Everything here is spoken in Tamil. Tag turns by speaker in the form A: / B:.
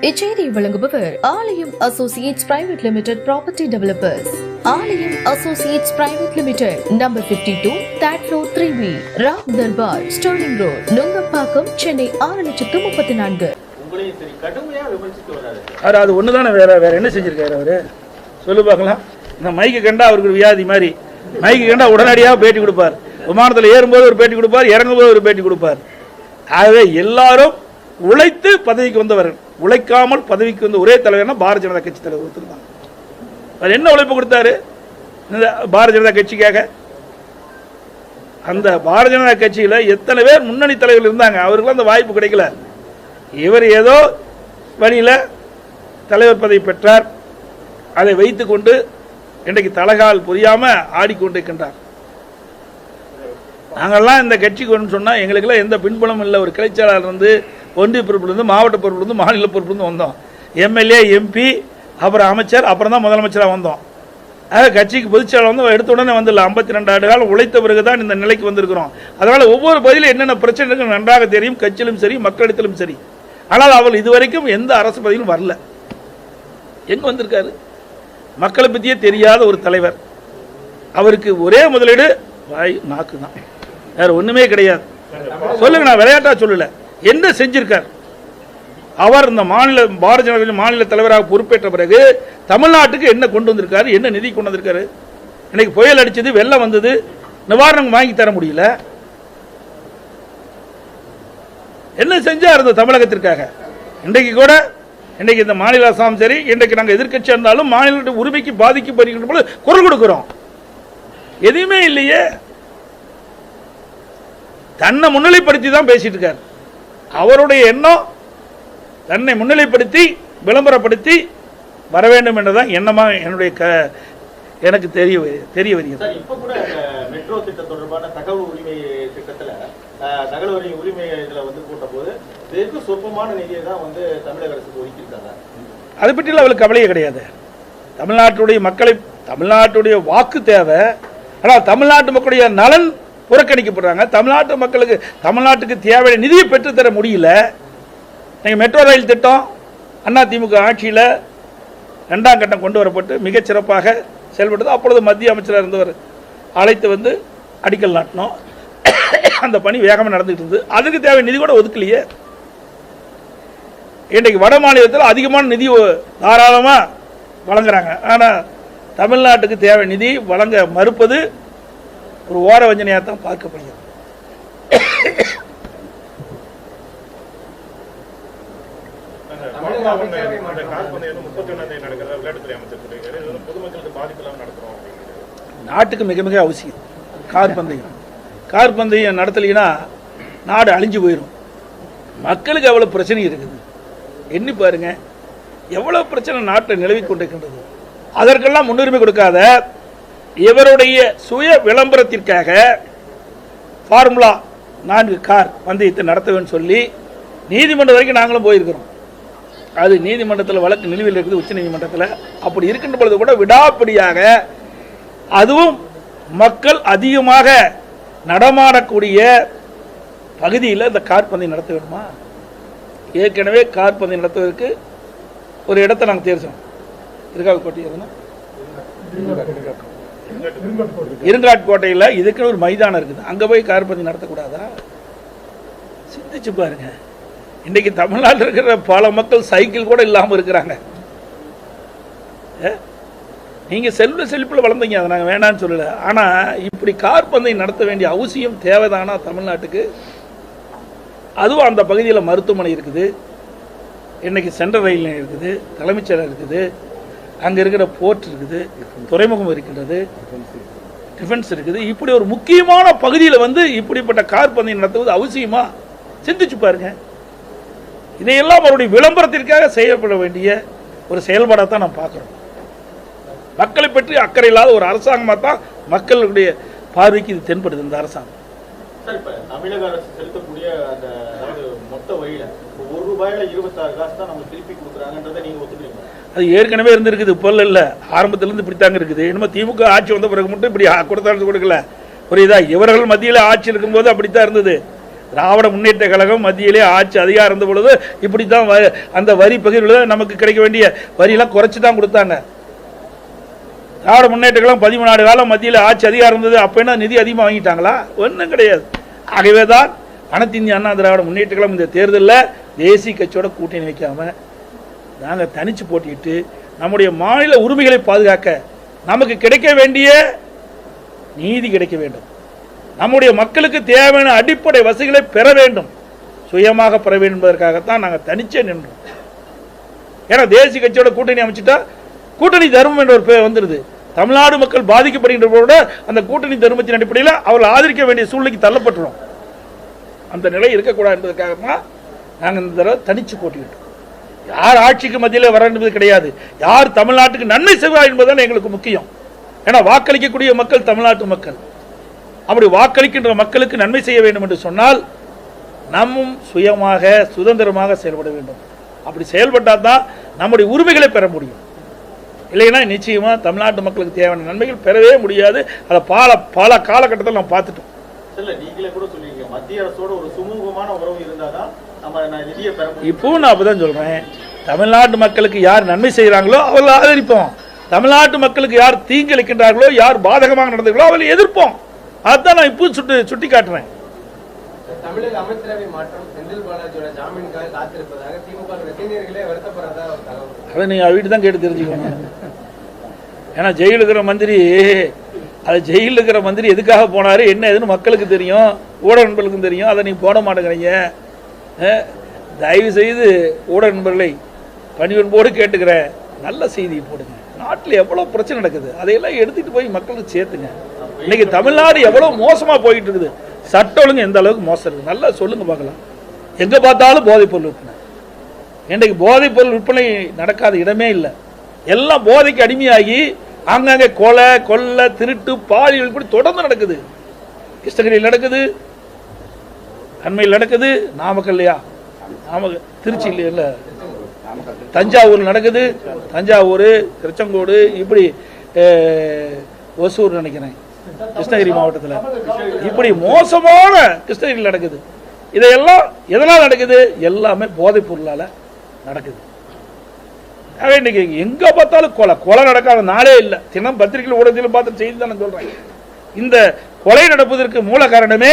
A: இச்செய்தியை வழங்குபவர் Aalayam associates private limited property developers. Aalayam associates private limited, number 52, third floor, 3B, Ram Darbar, Sterling Road, Nungambakkam, Chennai 6,34,000.
B: அது ஒண்ணுதானே, வேற என்ன செஞ்சிருக்காரு அவரு? சொல்லு பார்க்கலாம். இந்த மைக்கு கண்டா அவருக்கு வியாதி மாதிரி. மைக்கு கண்டா உடனடியாக பேட்டி கொடுப்பார். விமானத்தில் ஏறும்போது ஒரு பேட்டி கொடுப்பார், இறங்கும்போது ஒரு பேட்டி கொடுப்பார். ஆகவே எல்லாரும் உழைத்து பதவிக்கு வந்தவர். உழைக்காமல் பதவிக்கு வந்த ஒரே தலைவர்னா பாரதிய ஜனதா கட்சி தலைவர் கொடுத்துருந்தாங்க. அவர் என்ன உழைப்பு கொடுத்தாரு பாரதிய ஜனதா கட்சிக்காக? அந்த பாரதிய ஜனதா கட்சியில் எத்தனை பேர் முன்னணி தலைவர்கள் இருந்தாங்க, அவருக்குலாம் அந்த வாய்ப்பு கிடைக்கல. இவர் ஏதோ வழியில் தலைவர் பதவி பெற்றார். அதை வைத்துக்கொண்டு இன்றைக்கு தலகால் புரியாமல் ஆடிக்கொண்டிருக்கின்றார். நாங்கள்லாம் இந்த கட்சிக்கு சொன்னால் எங்களுக்கெல்லாம் எந்த பின்புலமும் இல்லை. ஒரு கிளைச்சாளர் இருந்து, ஒன்றிய பொறுப்பிலிருந்து, மாவட்ட பொறுப்பிலிருந்து, மாநில பொறுப்பிலிருந்து வந்தோம். எம்எல்ஏ, எம்பி, அப்புறம் அமைச்சர், அப்புறம் தான் முதலமைச்சராக வந்தோம். கட்சிக்கு பொதுச்செயலாளர் வந்து எடுத்த உடனே வந்துடல. 52 ஆண்டு காலம் உழைத்த பிறகு தான் இந்த நிலைக்கு வந்திருக்கிறோம். அதனால் ஒவ்வொரு பகுதியிலும் என்னென்ன பிரச்சனைகள் நன்றாக தெரியும், கட்சியிலும் சரி, மக்களிடத்திலும் சரி. ஆனால் அவர் இதுவரைக்கும் எந்த அரசு பதவியிலும் வரல. எங்க வந்திருக்காரு? மக்களை பற்றியே தெரியாத ஒரு தலைவர். அவருக்கு ஒரே முதலீடு வாய், நாக்கு தான், வேற ஒண்ணுமே கிடையாது. சொல்லுங்க, நான் விளையாட்டா சொல்லல. என்ன செஞ்சிருக்கார் அவர்? இந்த மாநில பாரதிய ஜனதா மாநில தலைவராக பொறுப்பேற்ற பிறகு தமிழ்நாட்டுக்கு என்ன கொண்டு வந்திருக்காரு? என்ன நிதி கொண்டு வந்திருக்காரு? இன்னைக்கு புயல் அடிச்சது, வெள்ளம் வந்தது, நிவாரணம் வாங்கி தர முடியல. என்ன செஞ்சார் இந்த தமிழகத்திற்காக? இன்றைக்கு கூட இன்றைக்கு இந்த மாநில அரசாங்கம் சரி, இன்றைக்கு நாங்கள் எதிர்கட்சியாக இருந்தாலும் மாநில உரிமைக்கு பாதிக்கப்படுகின்ற போது குரல் கொடுக்கிறோம். எதுவுமே இல்லையே. தன்னை முன்னிலைப்படுத்தி தான் பேசிட்டு இருக்கார். அவருடைய எண்ணம் தன்னை முன்னிலைப்படுத்தி விளம்பரப்படுத்தி வர வேண்டும் என்றதான் எண்ணமா எனக்கு தெரிய வருகிறது.
C: இப்ப கூட மெட்ரோ திட்டம் தொடர்பான தகவல் உரிமை திட்டத்தில் தகவல் உரிமை வந்து கூட்ட போது வெகு சொற்பமான நிதியை தான் வந்து தமிழக அரசுக்கு ஒதுக்கியிருக்காங்க.
B: அதை பற்றிலாம் அவளுக்கு கவலையே கிடையாது. தமிழ்நாட்டுடைய மக்களை, தமிழ்நாட்டுடைய வாக்கு தேவை. ஆனால் தமிழ்நாட்டு மக்களுடைய நலன் புறக்கணிக்கப்படுறாங்க. தமிழ்நாட்டு மக்களுக்கு, தமிழ்நாட்டுக்கு தேவையான நிதியை பெற்றுத்தர முடியல. நீங்கள் மெட்ரோ ரயில் திட்டம் அதிமுக ஆட்சியில் 2ஆம் கட்டம் கொண்டு வரப்பட்டு மிகச்சிறப்பாக செயல்பட்டது. அப்பொழுது மத்திய அமைச்சராக இருந்தவர் அழைத்து வந்து அடிக்கல் நாட்டினோம். அந்த பணி வேகமாக நடந்துகிட்டு இருந்தது. அதுக்கு தேவை நிதி கூட ஒதுக்கலையே. இன்றைக்கு வட மாநிலத்தில் அதிகமான நிதி தாராளமாக வழங்குறாங்க. ஆனால் தமிழ்நாட்டுக்கு தேவை நிதி வழங்க மறுப்பது ஒரு ஓர வஞ்சனையாக தான் பார்க்கப்படுகிறது. நாட்டுக்கு மிக மிக அவசியம் கார் பந்தயம். கார் பந்தயம் நடத்தலைன்னா நாடு அழிஞ்சு போயிடும். மக்களுக்கு எவ்வளவு பிரச்சனை இருக்குது எண்ணி பாருங்க. எவ்வளவு பிரச்சனை நாட்டில் நிலவி கொண்டிருக்கின்றது. அதற்கெல்லாம் முன்னுரிமை கொடுக்காத இவருடைய சுய விளம்பரத்திற்காக ஃபார்முலா 4 கார் பந்தயத்தை நடத்த வேண்டும் சொல்லி நீதிமன்றம் வரைக்கும் நாங்களும் போயிருக்கிறோம். அது நீதிமன்றத்தில் வழக்கு நிலுவையில் இருக்குது, உச்ச நீதிமன்றத்தில். அப்படி இருக்கின்ற பொழுது கூட விடாப்பிடியாக, அதுவும் மக்கள் அதிகமாக நடமாடக்கூடிய பகுதியில் இந்த கார் பந்தயம் நடத்த வேண்டுமா? ஏற்கனவே கார் பந்தயம் நடத்துவதற்கு ஒரு இடத்தை நாங்கள் தேர்ச்சோம். இருக்காட்கோட்டை இருங்காட்கோட்டையில் இதுக்குன்னு ஒரு மைதானம் இருக்குது. அங்கே போய் கார் பந்தயம் நடத்தக்கூடாதா? சிந்திச்சு பாருங்க. இன்றைக்கு தமிழ்நாட்டில் இருக்கிற பல மக்கள் சைக்கிள் கூட இல்லாமல் இருக்கிறாங்க. நீங்கள் செழிப்பில் வளர்ந்தீங்க, அதை நாங்கள் வேணான்னு சொல்லலை. ஆனால் இப்படி கார் பந்தயம் நடத்த வேண்டிய அவசியம் தேவைதானா தமிழ்நாட்டுக்கு? அதுவும் அந்த பகுதியில் மருத்துவமனை இருக்குது, இன்னைக்கு சென்ட்ரல் ரயில் நிலையம் இருக்குது, தலைமைச் செயலகம் இருக்குது, அங்கே இருக்கிற போர்ட் இருக்குது, துறைமுகம் இருக்கின்றது, டிஃபென்ஸ் இருக்குது. இப்படி ஒரு முக்கியமான பகுதியில் வந்து இப்படிப்பட்ட கார் பந்தயம் நடத்துவது அவசியமா? சிந்திச்சு பாருங்க. இதையெல்லாம் அவருடைய விளம்பரத்திற்காக செய்யப்பட வேண்டிய ஒரு செயல்பாடாக தான் நாம் பார்க்கிறோம். மக்களை பற்றி அக்கறை இல்லாத ஒரு அரசாங்கமாக தான் மக்களுடைய பார்வைக்கு இது தென்படுது இந்த அரசாங்கம்.
C: தமிழக அரசு செலுத்தக்கூடிய அந்த மொத்த வழியில ₹1 26 காசு தான் நம்ம திருப்பி கொடுக்குறாங்கன்றதை நீங்க ஒத்துக்கிறீங்க?
B: அது ஏற்கனவே இருந்திருக்குது, இப்போ இல்லை, ஆரம்பத்திலிருந்து இப்படித்தாங்க இருக்குது. இன்னும் திமுக ஆட்சி வந்த பிறகு மட்டும் இப்படி கொடுத்தாலும் கொடுக்கல. புரியுதா? இவர்கள் மத்தியில் ஆட்சி இருக்கும்போது அப்படித்தான் இருந்தது. திராவிட முன்னேற்ற கழகம் மத்தியிலே ஆட்சி அதிகாரம் இருந்த பொழுது இப்படித்தான் அந்த வரி பகிர்வில் நமக்கு கிடைக்க வேண்டிய வரியெல்லாம் குறைச்சி தான் கொடுத்தாங்க. திராவிட முன்னேற்ற கழகம் 13 ஆண்டு காலம் மத்தியில் ஆட்சி அதிகாரம் இருந்தது. அப்போ என்ன நிதி அதிகமாக வாங்கிட்டாங்களா? ஒன்றும் கிடையாது. ஆகவே தான் அனைத்து இந்திய அண்ணா திராவிட முன்னேற்ற கழகம் இந்த தேர்தலில் தேசிய கட்சியோட கூட்டணி வைக்காம நாங்கள் தனிச்சு போட்டிட்டு நம்முடைய மாநில உரிமைகளை பாதுகாக்க நமக்கு கிடைக்க வேண்டிய நீதி கிடைக்க வேண்டும், நம்முடைய மக்களுக்கு தேவையான அடிப்படை வசதிகளை பெற வேண்டும், சுயமாக பெற வேண்டும் என்பதற்காகத்தான் நாங்கள் தனிச்சே நின்றோம். ஏன்னா தேசிய கட்சியோட கூட்டணி அமைச்சிட்டா கூட்டணி தர்மம் என்ற ஒரு பேர் வந்துடுது. தமிழ்நாடு மக்கள் பாதிக்கப்படுகின்ற அந்த கூட்டணி தர்மத்தின் அடிப்படையில் அவர்கள் ஆதரிக்க வேண்டிய சூழ்நிலைக்கு தள்ளப்பட்டுரும். அந்த நிலை இருக்கக்கூடாது என்பதற்காக தான் நாங்கள் இந்த தடவை தனிச்சு போட்டிக்கிட்டோம். யார் ஆட்சிக்கு மத்தியில் வர என்பது கிடையாது, யார் தமிழ்நாட்டுக்கு நன்மை செய்வார் என்பதுதான் எங்களுக்கு முக்கியம். ஏன்னா வாக்களிக்கக்கூடிய மக்கள் தமிழ்நாட்டு மக்கள். அப்படி வாக்களிக்கின்ற மக்களுக்கு நன்மை செய்ய வேண்டும் என்று சொன்னால் நம்மும் சுயமாக சுதந்திரமாக செயல்பட வேண்டும். அப்படி செயல்பட்டால் தான் நம்முடைய உரிமைகளை பெற முடியும். இல்லைன்னா நிச்சயமா தமிழ்நாட்டு மக்களுக்கு தேவையான நன்மைகள் பெறவே முடியாது. அதை பல காலகட்டத்தில் நாம் பார்த்துட்டோம்.
C: நீங்களே கூட சொல்லிருக்கீங்க, மத்திய அரசோட ஒரு சுமூகமான உறவு இருந்தாதான் நம்ம நிதியை பெற முடியும்.
B: இப்போ நான் அப்பதான் சொல்றேன், தமிழ்நாட்டு மக்களுக்கு யார் நன்மை செய்கிறாங்களோ அவர்களை ஆதரிப்போம், தமிழ்நாட்டு மக்களுக்கு யார் தீங்கிழைக்கின்றார்களோ யார் பாதகமாக நடந்தார்களோ அவர்களை எதிர்ப்போம். அதுதான் நான் இப்போ சுட்டி காட்டுறேன்.
D: தமிழக அமைச்சரவை மாற்றம் செந்தில் பாலாஜியோட ஜாமீனுக்காக காத்திருப்பதாக திமுக ரசிகர்களே வருத்தப்படுறதா ஒரு தகவல்.
B: அதை நீங்க வீட்டு தான் கேட்டு தெரிஞ்சுக்கணும். ஏன்னா ஜெயிலுக்கு இருக்கிற மந்திரி, அது ஜெயிலில் இருக்கிற மந்திரி எதுக்காக போனாரு என்ன ஏதுன்னு மக்களுக்கு தெரியும், ஊடக நண்பர்களுக்கும் தெரியும். அதை நீங்க போட மாட்டேங்கிறீங்க. தயவு செய்து ஊடக நண்பர்களை பணிவன்போடு கேட்டுக்கிறேன், நல்ல செய்தி போடுங்க. நாட்டில் எவ்வளவு பிரச்சனை நடக்குது அதையெல்லாம் எடுத்துட்டு போய் மக்களுக்கு சேர்த்துங்க. இன்னைக்கு தமிழ்நாடு எவ்வளவு மோசமா போயிட்டு இருக்குது, சட்ட ஒழுங்கு எந்த அளவுக்கு மோசம் இருக்கு நல்லா சொல்லுங்க பார்க்கலாம். எங்க பார்த்தாலும் போதைப் பொருள் விற்பனை. இன்றைக்கு போதைப் பொருள் விற்பனை நடக்காத இடமே இல்லை. எல்லாம் போதைக்கு அடிமையாகி அங்கங்கே கொலை கொள்ளை திருட்டு பாலியல் இப்படி தொடர்ந்து நடக்குது. கிருஷ்ணகிரியில் நடக்குது, அண்மையில் நடக்குது, நாமக்கல்லையா திருச்சியில் இல்லை தஞ்சாவூர் நடக்குது, தஞ்சாவூர் திருச்செங்கோடு இப்படி ஒசூர் நினைக்கிறேன் கிருஷ்ணகிரி மாவட்டத்தில் இப்படி மோசமான கிருஷ்ணகிரியில் நடக்குது. இதையெல்லாம் எதனால் நடக்குது? எல்லாமே போதைப் பொருளால நடக்குது. இன்னைக்கு எங்க பார்த்தாலும் கொலை நடக்காத நாளே இல்லை. தினம் பத்திரிகையில் ஊடகத்தில் பார்த்து செய்தி தான் நான் சொல்றேன். இந்த கொலை நடப்பதற்கு மூல காரணமே